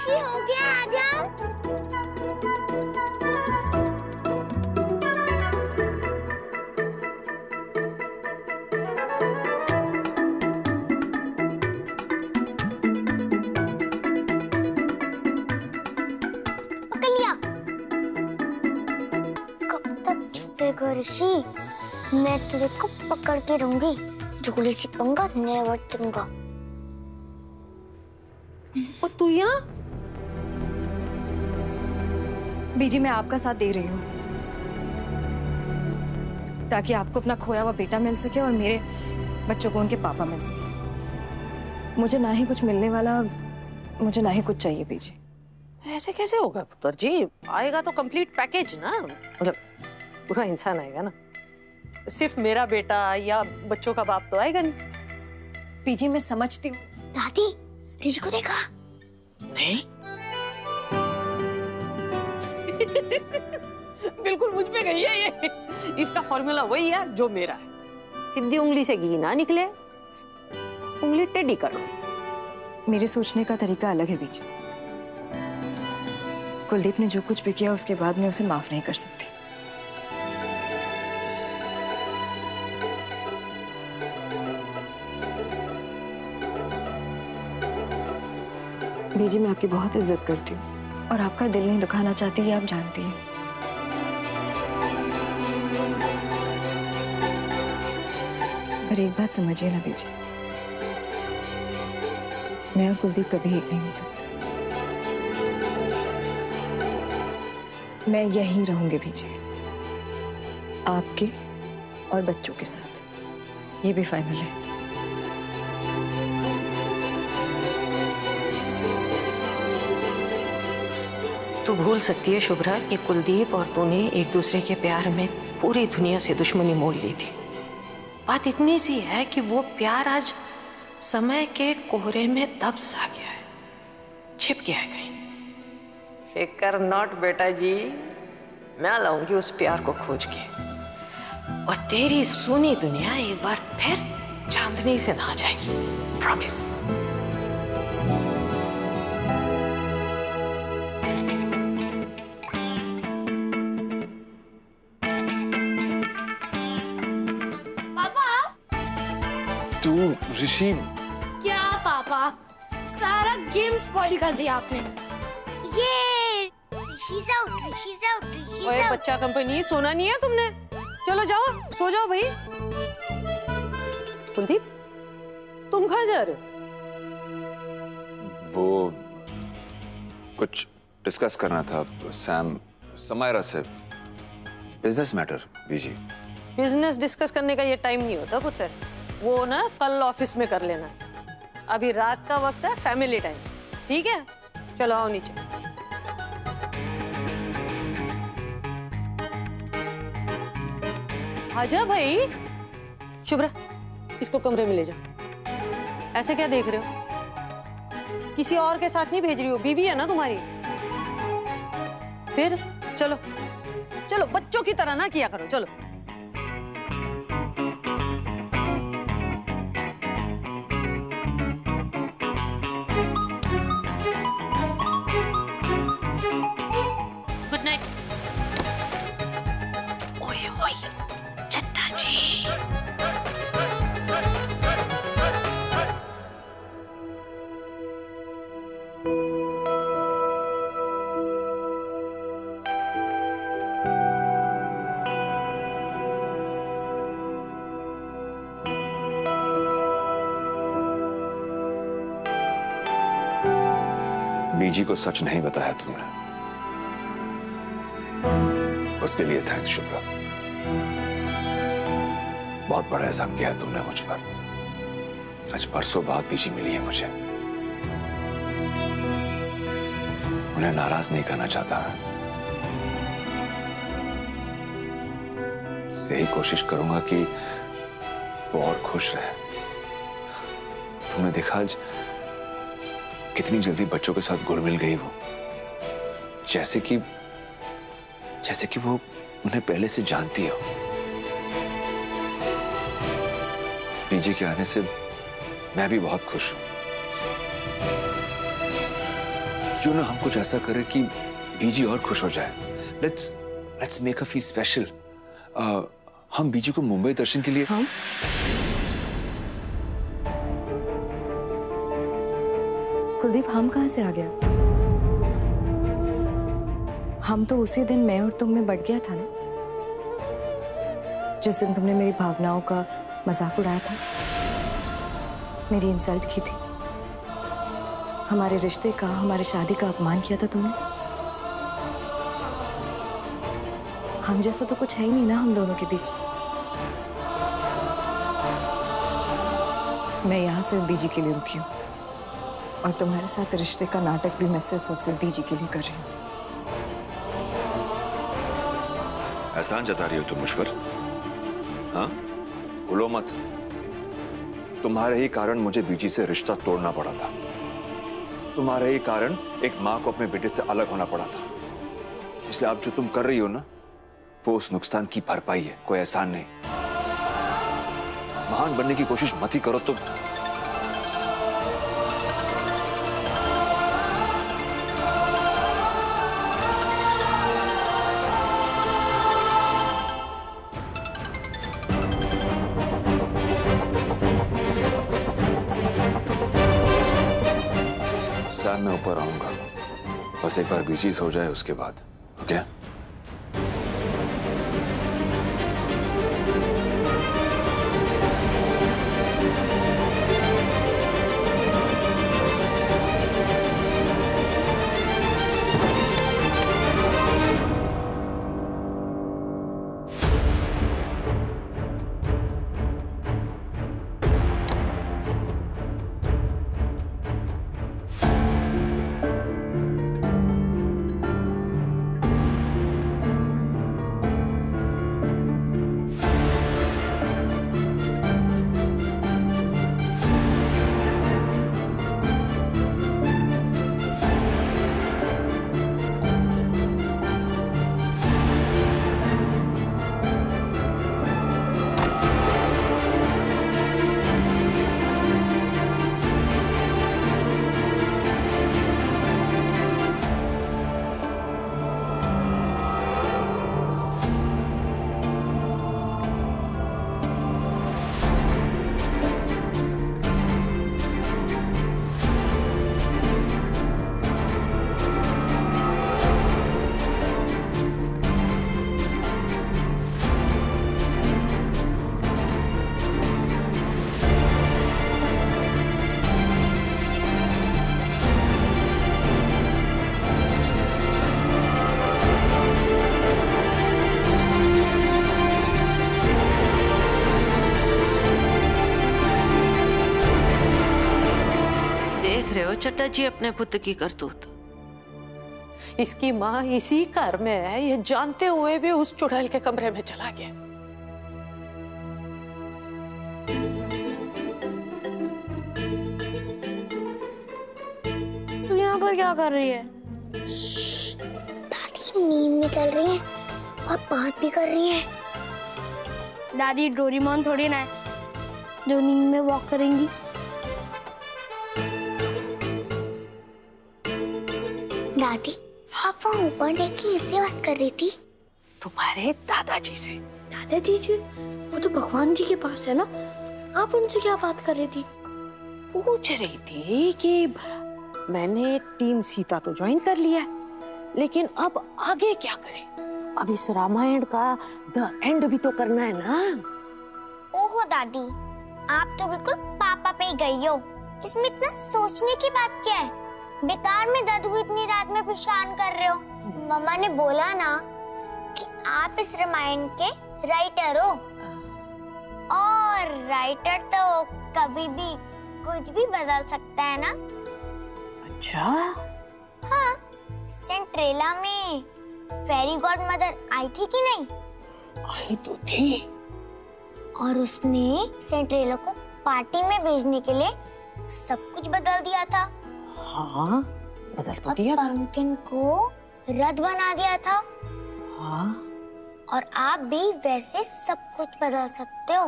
ऋषि हो गया, आ जाओ। पकड़ लिया। कब तक छुपेगा ऋषि? मैं तेरे को पकड़ के रहूंगी। जोड़ी सी पंगा नेवर चंगा। और तू यहाँ? बीजी, मैं आपका साथ दे रही हूँ ताकि आपको अपना खोया हुआ बेटा मिल सके और मेरे बच्चों को उनके पापा मिल सके। मुझे ना ही कुछ मिलने वाला, मुझे ना ही कुछ चाहिए बीजी। ऐसे कैसे होगा पुत्र जी? आएगा तो कंप्लीट पैकेज ना, मतलब पूरा इंसान आएगा ना। सिर्फ मेरा बेटा या बच्चों का बाप तो आएगा नहीं। बीजी, मैं समझती हूँ। दादी, ऋषि को देखा? नहीं। बिल्कुल मुझ पे गई है ये। इसका फॉर्मूला वही है जो मेरा है। सीधी उंगली से घी ना निकले, उंगली टेढ़ी करो। मेरे सोचने का तरीका अलग है बीजी। कुलदीप ने जो कुछ भी किया उसके बाद मैं उसे माफ नहीं कर सकती। बीजी, मैं आपकी बहुत इज्जत करती हूँ और आपका दिल नहीं दुखाना चाहती, ये आप जानती हैं। पर एक बात समझिए ना बीजी, मैं और कुलदीप कभी एक नहीं हो सकते। मैं यहीं रहूंगी बीजी, आपके और बच्चों के साथ। ये भी फाइनल है। तू भूल सकती है शुभ्रा कि कुलदीप और तूने एक दूसरे के प्यार में पूरी दुनिया से दुश्मनी मोल ली थी। बात इतनी सी है कि वो प्यार आज समय के कोहरे में दब सा गया है, छिप गया है कहीं। फिकर नॉट बेटा जी, मैं लाऊंगी उस प्यार को खोज के, और तेरी सुनी दुनिया एक बार फिर चांदनी से नहा जाएगी, प्रॉमिस। तू ऋषि? क्या पापा, सारा गेम स्पॉइल कर दिया आपने। ये ऋषि's out, ऋषि's out, ऋषि's ओए out। बच्चा कंपनी, सोना नहीं है तुमने? चलो जाओ, सो जाओ भाई। कुलदीप, तुम कहाँ जा रहे हो? वो कुछ डिस्कस करना था सैम समायरा से, बिजनेस मैटर। बीजी, बिजनेस डिस्कस करने का ये टाइम नहीं होता पुत्र, वो ना कल ऑफिस में कर लेना। अभी रात का वक्त है, फैमिली टाइम, ठीक है? चलो आओ नीचे। आजा भाई। शुभ्रा, इसको कमरे में ले जाओ। ऐसे क्या देख रहे हो? किसी और के साथ नहीं भेज रही हो, बीवी है ना तुम्हारी। फिर चलो चलो, बच्चों की तरह ना किया करो, चलो। Good night. ओए ओए चट्टा जी। बीजी को सच नहीं बताया तुमने, उसके लिए थैंक्स शुभ्रा। बहुत बड़ा एहसान किया तुमने मुझ पर। आज बरसों बाद बीजी मिली है मुझे। उन्हें नाराज नहीं करना चाहता मैं। यही कोशिश करूंगा कि वो और खुश रहे। तुमने देखा आज कितनी जल्दी बच्चों के साथ घुल मिल गई वो, जैसे कि वो उन्हें पहले से जानती हो। बीजी के आने से मैं भी बहुत खुश हूं, क्यों ना हम कुछ ऐसा करें कि बीजी और खुश हो जाए। Let's make a feast special. हम बीजी को मुंबई दर्शन के लिए कुलदीप, हम कहाँ से आ गया? हम तो उसी दिन मैं और तुम में बढ़ गया था ना, जिस दिन तुमने मेरी भावनाओं का मजाक उड़ाया था, मेरी इंसल्ट की थी, हमारे रिश्ते का, हमारी शादी का अपमान किया था तुमने। हम जैसा तो कुछ है ही नहीं ना हम दोनों के बीच। मैं यहाँ सिर्फ बीजी के लिए रुकी हूँ और तुम्हारे साथ रिश्ते का नाटक भी मैं सिर्फ और सिर्फ बीजी के लिए कर रही हूँ। एहसान जता रही हो तुम मुझ पर? हाँ, भूलो मत, तुम्हारे ही कारण मुझे बीजी से रिश्ता तोड़ना पड़ा था। तुम्हारे ही कारण एक माँ को अपने बेटे से अलग होना पड़ा था। इसलिए आप जो तुम कर रही हो ना, वो उस नुकसान की भरपाई है, कोई एहसान नहीं। महान बनने की कोशिश मत ही करो तुम। सैम, मैं ऊपर आऊंगा, बस एक बार बीजी हो जाए उसके बाद। ओके? चट्टा जी अपने पुत्र की करतूत। इसकी माँ इसी घर में है, ये जानते हुए भी उस चुड़ैल के कमरे में चला गया। तू यहाँ पर क्या कर रही है? दादी नींद में चल रही है और बात भी कर रही है। दादी डोरेमोन थोड़ी ना है जो नींद में वॉक करेंगी। दादी, आप वहाँ ऊपर देख के इससे बात कर रही थी? तुम्हारे दादाजी से। दादाजी से? वो तो भगवान जी के पास है ना, आप उनसे क्या बात कर रही थी? पूछ रही थी कि मैंने टीम सीता तो ज्वाइन कर लिया, लेकिन अब आगे क्या करें? अब इस रामायण का द एंड भी तो करना है ना। ओहो दादी, आप तो बिल्कुल पापा पे ही गई हो। इसमें इतना सोचने की बात क्या है? बेकार में दादू को इतनी रात में परेशान कर रहे हो। मम्मा ने बोला ना कि आप इस रामायण के राइटर हो, और राइटर तो कभी भी कुछ भी बदल सकता है ना। अच्छा? हाँ, सिंड्रेला में फेरी गॉड मदर आई थी कि नहीं? आई तो थी। और उसने सिंड्रेला को पार्टी में भेजने के लिए सब कुछ बदल दिया था। हाँ, बदल तो दिया। पंपकिन को रथ बना दिया था। हाँ, और आप भी वैसे सब कुछ बदल सकते हो।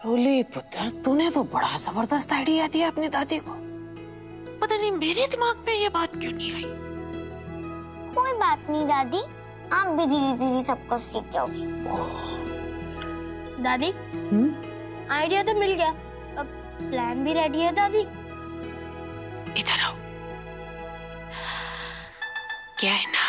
रोली पुत्र, तूने तो बड़ा जबरदस्त आइडिया दिया अपनी दादी को। पता नहीं मेरे दिमाग में ये बात क्यों नहीं आई। कोई बात नहीं दादी, आप भी धीरे धीरे सब कुछ सीख जाओगी। दादी आइडिया तो मिल गया, अब प्लान भी रेडी है दादी। इधर आओ। क्या है ना,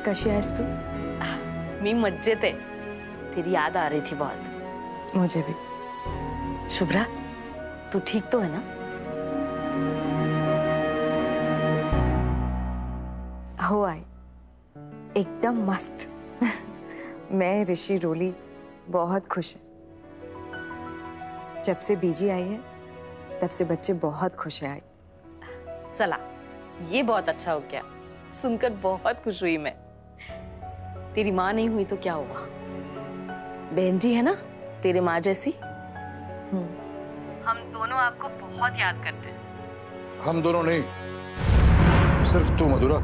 कशी आहेस तू? मी मज्जेत आहे. तेरी याद आ रही थी बहुत. मुझे भी. शुभ्रा, तू ठीक तो है ना? हो आई, एकदम मस्त. मैं, ऋषि, रोली बहुत खुश है. जब से बीजी आई है तब से बच्चे बहुत खुश है. आई चला, ये बहुत अच्छा हो गया. सुनकर बहुत खुश हुई मैं. तेरी माँ नहीं हुई तो क्या हुआ, बहन जी है ना तेरे माँ जैसी. हम दोनों आपको बहुत याद करते हैं. हम दोनों नहीं, सिर्फ तू मधुरा.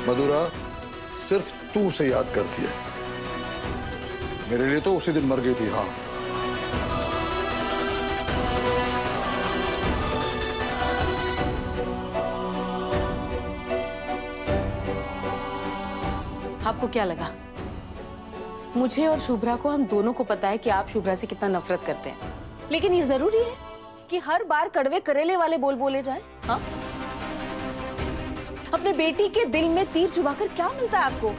मधुरा सिर्फ तू उसे याद करती है. मेरे लिए तो उसी दिन मर गई थी. हाँ, आपको क्या लगा? मुझे और शुभ्रा को, हम दोनों को पता है कि आप शुभ्रा से कितना नफरत करते हैं. लेकिन ये जरूरी है कि हर बार कड़वे करेले वाले बोल बोले जाए? हाँ, अपने बेटी के दिल में तीर चुभाकर क्या मिलता है आपको?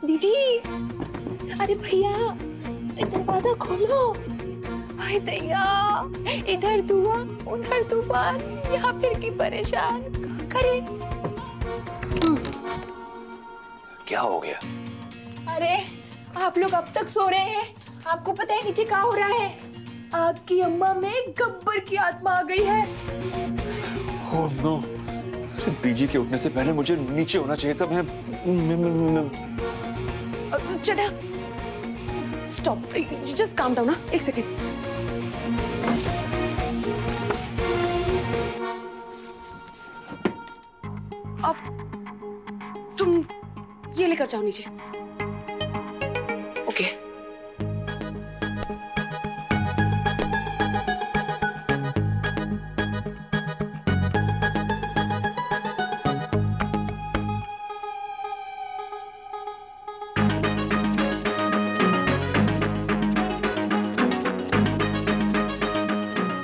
दीदी, अरे भैया दरवाजा खोलो. हाय दैया, इधर धुआं उधर तूफान, यहाँ फिर की परेशान, क्या करें? क्या हो गया? अरे आप लोग अब तक सो रहे हैं, आपको पता है नीचे क्या हो रहा है? आपकी अम्मा में गब्बर की आत्मा आ गई है. ओह नो, बीजी के उठने से पहले मुझे नीचे होना चाहिए था. मैं चढ़ा. Stop, just calm down. एक सेकेंड. अब तुम ये लेकर जाओ नीचे. ओके.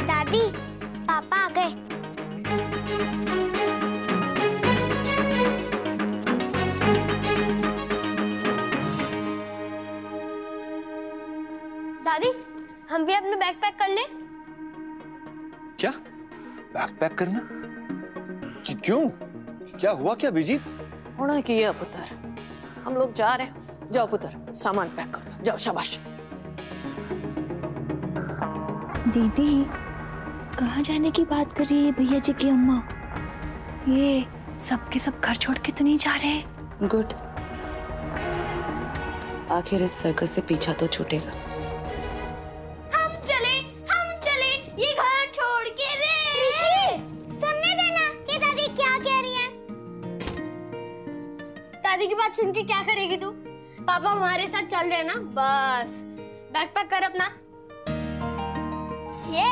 दादी, पापा आ गए. दादी, हम भी अपने बैग पैक कर ले. क्या बैग पैक करना? क्यों? क्या हुआ? क्या बीजी? होना की है पुत्र, हम लोग जा रहे हैं. जाओ पुत्र, सामान पैक कर लो. जाओ, शाबाश. दीदी, कहाँ जाने की बात कर रही है भैया जी की अम्मा? ये सबके सब घर छोड़ के तो नहीं जा रहे? गुड, आखिर इस सर्कस से पीछा तो छूटेगा. हम चले ये घर छोड़ के. रे सुनने देना कि दादी क्या कह रही है. दादी की बात सुन के क्या करेगी तू? पापा हमारे साथ चल रहे हैं ना, बस. बैग पैक कर अपना. ये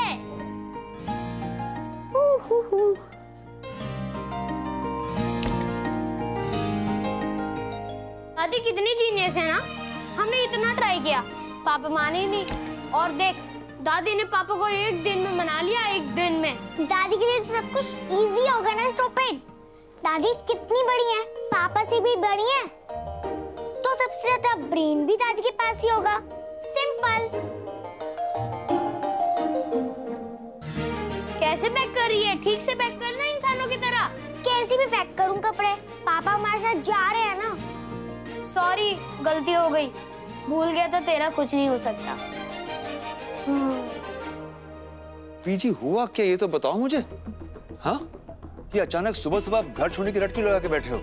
दादी कितनी जीनियस है ना. हमने इतना ट्राई किया, पापा माने ही नहीं. और देख, दादी ने पापा को एक दिन में मना लिया, एक दिन में। दादी के लिए तो सब कुछ इजी होगा ना स्टूपिड। दादी कितनी बड़ी है, पापा से भी बड़ी है, तो सबसे ज्यादा ब्रेन भी दादी के पास ही होगा। सिंपल। कैसे पैक कर रही है? ठीक से पैक करना इंसानों की तरह। कैसे भी पैक करूं कपड़े, पापा हमारे साथ जा रहे हैं ना। सॉरी, गलती हो गई, भूल गया था, तेरा कुछ नहीं हो सकता। बीजी हुआ क्या ये तो बताओ मुझे। हाँ, ये अचानक सुबह सुबह आप घर छोड़ने की रटकी लगा के बैठे हो।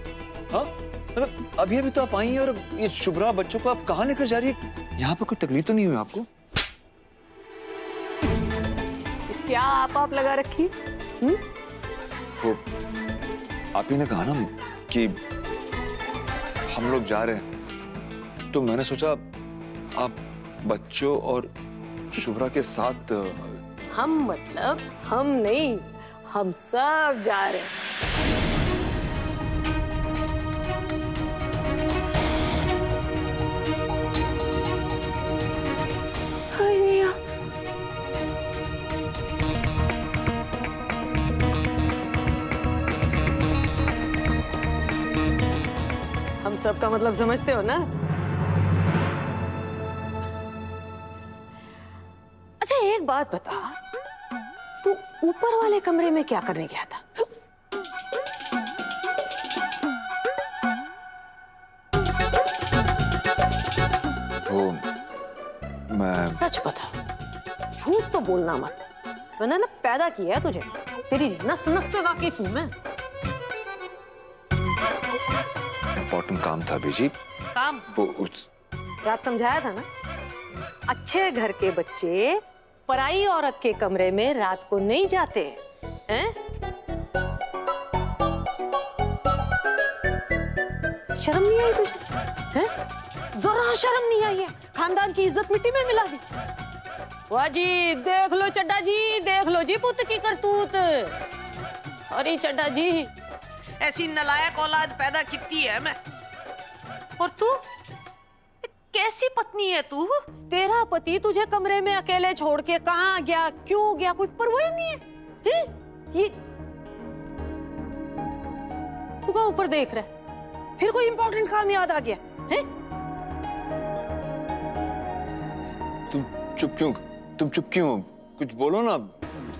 हाँ, मतलब अभी अभी तो आप आई हैं और ये शुभ्रा बच्चों को आप कहाँ लेकर जा रही है? यहाँ पर कोई तकलीफ तो नहीं हुई आपको? क्या आप लगा रखी? वो आप ही ने कहा ना कि हम लोग जा रहे हैं, तो मैंने सोचा आप बच्चों और शुभ्रा के साथ। हम मतलब हम नहीं, हम सब जा रहे हैं। हम सब का मतलब समझते हो ना? अच्छा एक बात बता, तू ऊपर वाले कमरे में क्या करने गया था? वो मैं सच बता, झूठ तो बोलना मत, मैंने ना पैदा किया है तुझे, तेरी नस नस से वाकिफ हूं मैं। इम्पोर्टेंट काम था बीजी। काम? वो रात समझाया था ना, अच्छे घर के बच्चे पराई औरत के कमरे में रात को नहीं जाते हैं? शर्म नहीं आई तुझे? हैं? जरा शर्म नहीं आई है? खानदान की इज्जत मिट्टी में मिला दी। वाह जी, देख लो चड्डा जी, देख लो जी पुत की करतूत। सॉरी चड्डा जी, ऐसी नलायक औलाद पैदा कितनी है मैं। और तू कैसी पत्नी है तू? तेरा पति तुझे कमरे में अकेले छोड़ के कहाँ गया, क्यों गया, कोई परवाह नहीं है? ये तू कहाँ ऊपर देख रहा है? फिर कोई इंपॉर्टेंट काम याद आ गया है? तुम चुप क्यों? कुछ बोलो ना,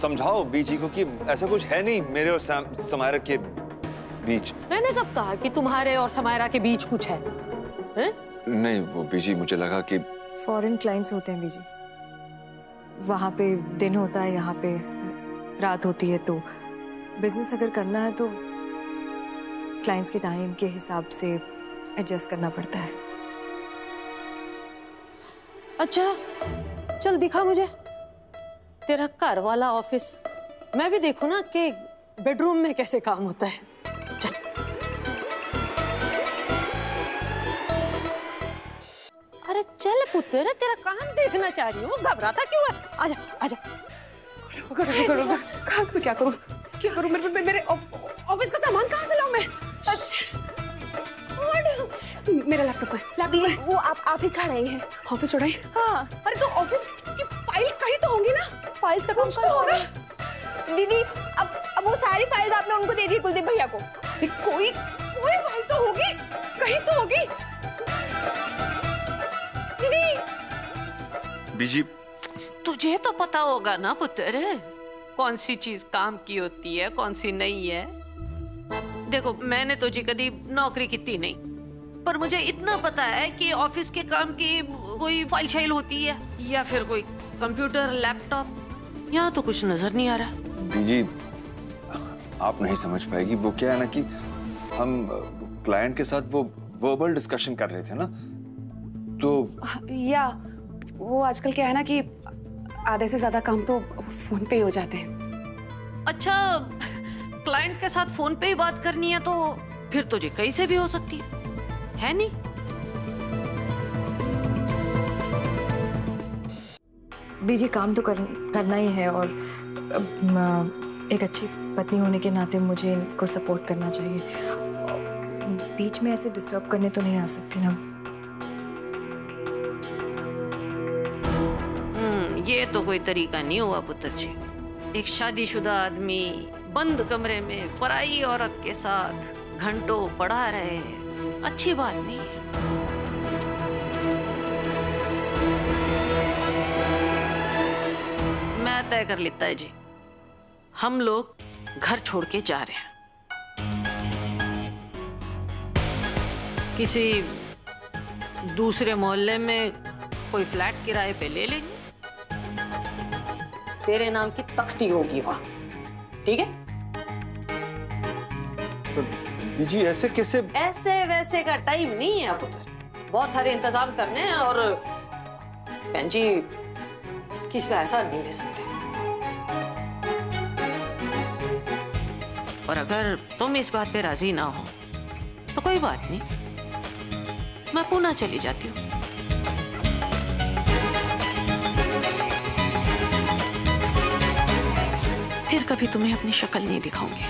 समझाओ बीजी को कि ऐसा कुछ है नहीं मेरे और समायरा के बीच। मैंने कब कहा कि तुम्हारे और समायरा के बीच कुछ है? नहीं वो बीजी, मुझे लगा कि फॉरेन क्लाइंट्स होते हैं बीजी, वहां पे दिन होता है, यहाँ पे रात होती है, तो बिजनेस अगर करना है तो क्लाइंट्स के टाइम के हिसाब से एडजस्ट करना पड़ता है। अच्छा चल दिखा मुझे तेरा घर वाला ऑफिस, मैं भी देखूं ना कि बेडरूम में कैसे काम होता है। चल। अरे चल पुत्र, तेरा काम देखना चाह रही हूँ, घबराता क्यों है? आजा आजा। क्या करूँ? मेरे ऑफिस का सामान कहाँ से लाऊं मैं? मेरा लैपटॉप है। वो आप ही चढ़ाई है। ऑफिस चढ़ाई? हाँ। अरे तो ऑफिस की फाइल कहीं तो होंगी ना? फाइल का काम तो होगा दीदी। अब वो सारी फाइल्स आपने उनको दे दी कुलदीप भैया को। कोई फाइल तो होगी, कहीं तो होगी दीदी। बीजी तुझे तो पता होगा ना पुत्र, कौन सी चीज काम की होती है, कौन सी नहीं है। देखो मैंने तो जी कभी नौकरी की नहीं, पर मुझे इतना पता है कि ऑफिस के काम की कोई फाइल शाइल होती है या फिर कोई कंप्यूटर लैपटॉप। यहाँ तो कुछ नजर नहीं आ रहा। बीजी आप नहीं समझ पाएगी, वो क्या है ना कि हम क्लाइंट के साथ वो वर्बल डिस्कशन कर रहे थे ना, तो या वो आजकल क्या है ना कि आधे से ज्यादा काम तो फोन पे ही हो जाते हैं। अच्छा क्लाइंट के साथ फोन पे ही बात करनी है तो फिर तो जी कहीं से भी हो सकती है नहीं? बीजी काम तो करना ही है, और एक अच्छी पत्नी होने के नाते मुझे इनको सपोर्ट करना चाहिए। बीच में ऐसे डिस्टर्ब करने तो नहीं आ सकती ना। ये तो कोई तरीका नहीं हुआ पुत्र जी। एक शादीशुदा आदमी बंद कमरे में पराई औरत के साथ घंटों पड़ा रहे, अच्छी बात नहीं है। मैं तय कर लेता है जी, हम लोग घर छोड़ के जा रहे हैं। किसी दूसरे मोहल्ले में कोई फ्लैट किराए पे ले लेंगे, तेरे नाम की तख्ती होगी वहां, ठीक है? जी ऐसे कैसे? ऐसे वैसे का टाइम नहीं है अब उधर, बहुत सारे इंतजाम करने हैं और बहन जी किसी का ऐसा नहीं ले सकते। और अगर तुम इस बात पे राजी ना हो तो कोई बात नहीं, मैं पुणे चली जाती हूँ। फिर कभी तुम्हें अपनी शक्ल नहीं दिखाऊंगी,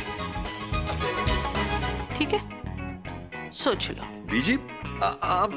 ठीक है? सोच लो। बीजी आप